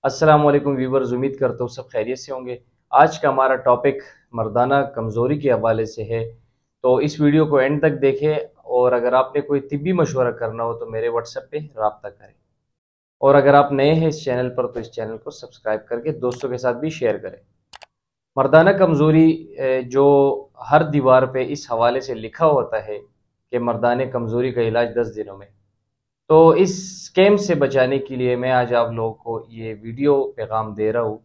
السلام علیکم ویورز، امید کرتا ہوں سب خیریت سے ہوں گے۔ آج کا ہمارا ٹاپک مردانہ کمزوری کے حوالے سے ہے، تو اس ویڈیو کو اینڈ تک دیکھیں، اور اگر آپ نے کوئی طبی مشورہ کرنا ہو تو میرے واٹس ایپ پہ رابطہ کریں، اور اگر آپ نئے ہیں اس چینل پر تو اس چینل کو سبسکرائب کر کے دوستوں کے ساتھ بھی شیئر کریں۔ مردانہ کمزوری جو ہر دیوار پہ اس حوالے سے لکھا ہوتا ہے کہ مردانہ کمزوری کا علاج 10 دنوں میں، تو اس سکیم سے بچانے کے لیے میں آج آپ لوگوں کو یہ ویڈیو پیغام دے رہا ہوں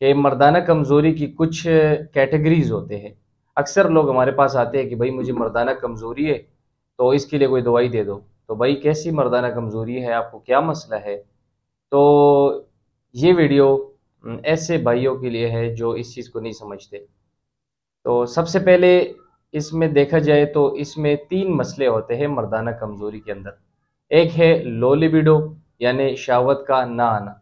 کہ مردانہ کمزوری کی کچھ کیٹیگریز ہوتے ہیں۔ اکثر لوگ ہمارے پاس آتے ہیں کہ بھائی مجھے مردانہ کمزوری ہے تو اس کے لیے کوئی دوائی دے دو، تو بھائی کیسی مردانہ کمزوری ہے، آپ کو کیا مسئلہ ہے؟ تو یہ ویڈیو ایسے بھائیوں کے لیے ہے جو اس چیز کو نہیں سمجھتے۔ تو سب سے پہلے اس میں دیکھا جائے تو اس میں 3 مسئلے ہوتے ہیں مردانہ کمزوری کے اندر۔ ایک ہے لو لیبیڈو، یعنی شہوت کا نہ آنا،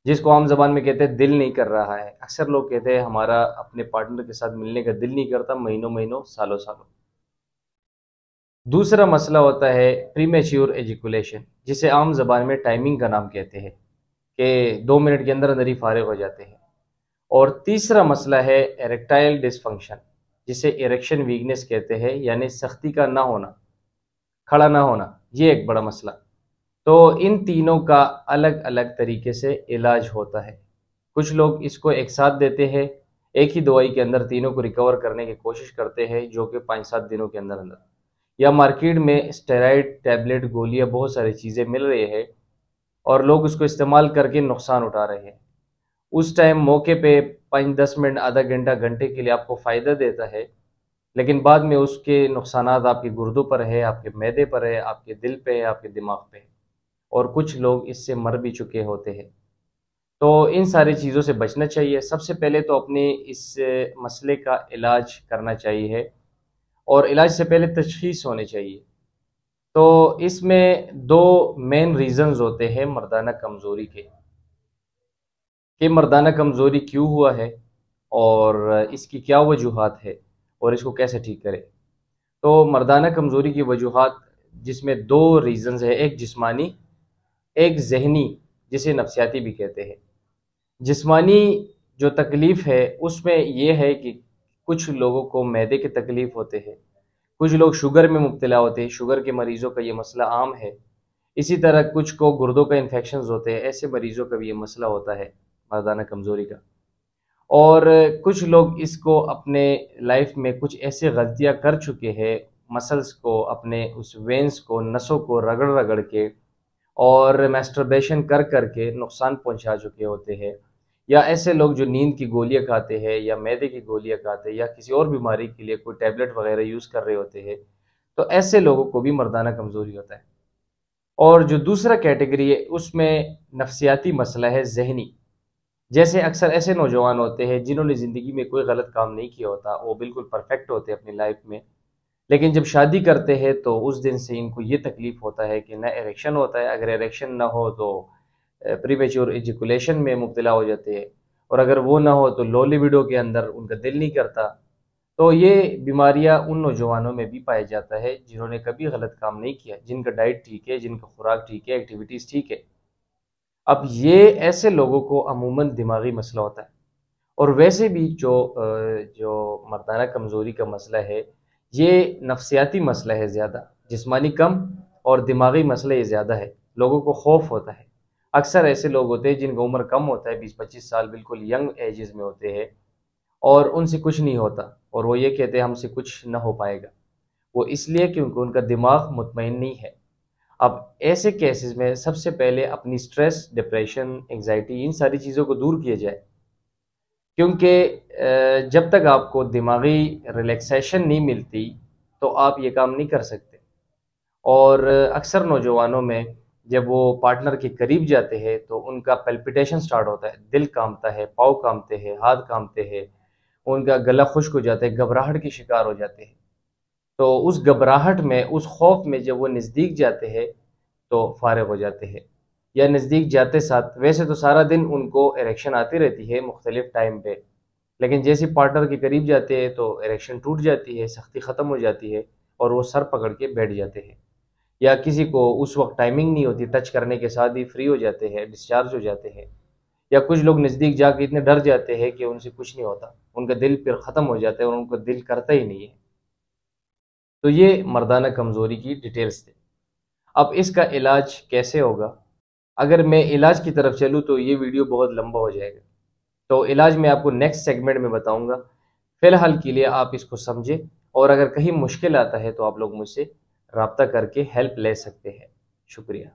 جس کو عام زبان میں کہتے ہیں دل نہیں کر رہا ہے۔ اکثر لوگ کہتے ہیں ہمارا اپنے پارٹنر کے ساتھ ملنے کا دل نہیں کرتا مہینوں مہینوں سالوں سالوں۔ دوسرا مسئلہ ہوتا ہے پریمیچیور ایجیکولیشن، جسے عام زبان میں ٹائمنگ کا نام کہتے ہیں، کہ 2 منٹ کے اندر اندر ہی فارغ ہو جاتے ہیں۔ اور تیسرا مسئلہ ہے ایریکٹائل ڈس فنکشن، جسے ایریکشن ویکنس کہتے ہیں، یعنی سختی کا نہ ہونا، کھڑا نہ ہونا۔ یہ ایک بڑا مسئلہ۔ تو ان تینوں کا الگ الگ طریقے سے علاج ہوتا ہے۔ کچھ لوگ اس کو ایک ساتھ دیتے ہیں، ایک ہی دوائی کے اندر تینوں کو ریکور کرنے کی کوشش کرتے ہیں، جو کہ 5-7 دنوں کے اندر اندر، یا مارکیٹ میں اسٹیرائڈ ٹیبلٹ گولیاں بہت ساری چیزیں مل رہی ہے اور لوگ اس کو استعمال کر کے نقصان اٹھا رہے ہیں۔ اس ٹائم موقع پہ 5-10 منٹ، آدھا گھنٹہ، گھنٹے کے لیے آپ کو فائدہ دیتا ہے، لیکن بعد میں اس کے نقصانات آپ کے گردوں پر ہے، آپ کے معدے پر ہے، آپ کے دل پہ ہے، آپ کے دماغ پہ ہے، اور کچھ لوگ اس سے مر بھی چکے ہوتے ہیں۔ تو ان ساری چیزوں سے بچنا چاہیے۔ سب سے پہلے تو اپنے اس مسئلے کا علاج کرنا چاہیے، اور علاج سے پہلے تشخیص ہونے چاہیے۔ تو اس میں 2 مین ریزنز ہوتے ہیں مردانہ کمزوری کے، کہ مردانہ کمزوری کیوں ہوا ہے اور اس کی کیا وجوہات ہے اور اس کو کیسے ٹھیک کرے۔ تو مردانہ کمزوری کی وجوہات، جس میں 2 ریزنز ہیں، ایک جسمانی، ایک ذہنی، جسے نفسیاتی بھی کہتے ہیں۔ جسمانی جو تکلیف ہے اس میں یہ ہے کہ کچھ لوگوں کو معدے کے تکلیف ہوتے ہیں، کچھ لوگ شوگر میں مبتلا ہوتے ہیں، شوگر کے مریضوں کا یہ مسئلہ عام ہے۔ اسی طرح کچھ کو گردوں کا انفیکشنز ہوتے ہیں، ایسے مریضوں کا بھی یہ مسئلہ ہوتا ہے مردانہ کمزوری کا۔ اور کچھ لوگ اس کو اپنے لائف میں کچھ ایسے غلطیاں کر چکے ہیں، مسلز کو، اپنے اس وینز کو، نسوں کو رگڑ رگڑ کے اور میسٹربیشن کر کر کے نقصان پہنچا چکے ہوتے ہیں، یا ایسے لوگ جو نیند کی گولیاں کھاتے ہیں یا معدے کی گولیاں کھاتے ہیں یا کسی اور بیماری کے لیے کوئی ٹیبلٹ وغیرہ یوز کر رہے ہوتے ہیں، تو ایسے لوگوں کو بھی مردانہ کمزوری ہوتا ہے۔ اور جو دوسرا کیٹیگری ہے اس میں نفسیاتی مسئلہ ہے، ذہنی۔ جیسے اکثر ایسے نوجوان ہوتے ہیں جنہوں نے زندگی میں کوئی غلط کام نہیں کیا ہوتا، وہ بالکل پرفیکٹ ہوتے ہیں اپنی لائف میں، لیکن جب شادی کرتے ہیں تو اس دن سے ان کو یہ تکلیف ہوتا ہے کہ نہ ایریکشن ہوتا ہے، اگر ایریکشن نہ ہو تو پریمیچور ایجیکولیشن میں مبتلا ہو جاتے ہیں، اور اگر وہ نہ ہو تو لو لیبیڈو کے اندر ان کا دل نہیں کرتا۔ تو یہ بیماریاں ان نوجوانوں میں بھی پایا جاتا ہے جنہوں نے کبھی غلط کام نہیں کیا، جن کا ڈائٹ ٹھیک ہے، جن کا خوراک ٹھیک ہے، ایکٹیویٹیز ٹھیک ہے۔ اب یہ ایسے لوگوں کو عموماً دماغی مسئلہ ہوتا ہے۔ اور ویسے بھی جو مردانہ کمزوری کا مسئلہ ہے، یہ نفسیاتی مسئلہ ہے زیادہ، جسمانی کم اور دماغی مسئلہ یہ زیادہ ہے۔ لوگوں کو خوف ہوتا ہے۔ اکثر ایسے لوگ ہوتے ہیں جن کا عمر کم ہوتا ہے، 20-25 سال، بالکل ینگ ایجز میں ہوتے ہیں، اور ان سے کچھ نہیں ہوتا، اور وہ یہ کہتے ہیں ہم سے کچھ نہ ہو پائے گا۔ وہ اس لیے کیونکہ ان کا دماغ مطمئن نہیں ہے۔ اب ایسے کیسز میں سب سے پہلے اپنی سٹریس، ڈپریشن، انگزائٹی، ان ساری چیزوں کو دور کیا جائے، کیونکہ جب تک آپ کو دماغی ریلیکسیشن نہیں ملتی تو آپ یہ کام نہیں کر سکتے۔ اور اکثر نوجوانوں میں جب وہ پارٹنر کے قریب جاتے ہیں تو ان کا پیلپیٹیشن سٹارٹ ہوتا ہے، دل کانپتا ہے، پاؤں کانپتے ہیں، ہاتھ کانپتے ہیں، ان کا گلا خشک ہو جاتا ہے، گھبراہٹ کی شکار ہو جاتے ہیں۔ تو اس گھبراہٹ میں، اس خوف میں جب وہ نزدیک جاتے ہیں تو فارغ ہو جاتے ہیں، یا نزدیک جاتے ساتھ ویسے تو سارا دن ان کو ایریکشن آتی رہتی ہے مختلف ٹائم پہ، لیکن جیسے پارٹنر کے قریب جاتے ہیں تو ایریکشن ٹوٹ جاتی ہے، سختی ختم ہو جاتی ہے، اور وہ سر پکڑ کے بیٹھ جاتے ہیں، یا کسی کو اس وقت ٹائمنگ نہیں ہوتی، ٹچ کرنے کے ساتھ ہی فری ہو جاتے ہیں، ڈسچارج ہو جاتے ہیں۔ یا کچھ لوگ نزدیک جا کے اتنے ڈر جاتے ہیں کہ ان سے کچھ نہیں ہوتا، ان کا دل پھر ختم ہو جاتا ہے اور ان کو دل کرتا ہی نہیں ہے۔ تو یہ مردانہ کمزوری کی ڈیٹیلز تھے۔ اب اس کا علاج کیسے ہوگا؟ اگر میں علاج کی طرف چلوں تو یہ ویڈیو بہت لمبا ہو جائے گا، تو علاج میں آپ کو نیکسٹ سیگمنٹ میں بتاؤں گا۔ فی الحال کے لیے آپ اس کو سمجھیں، اور اگر کہیں مشکل آتا ہے تو آپ لوگ مجھ سے رابطہ کر کے ہیلپ لے سکتے ہیں۔ شکریہ۔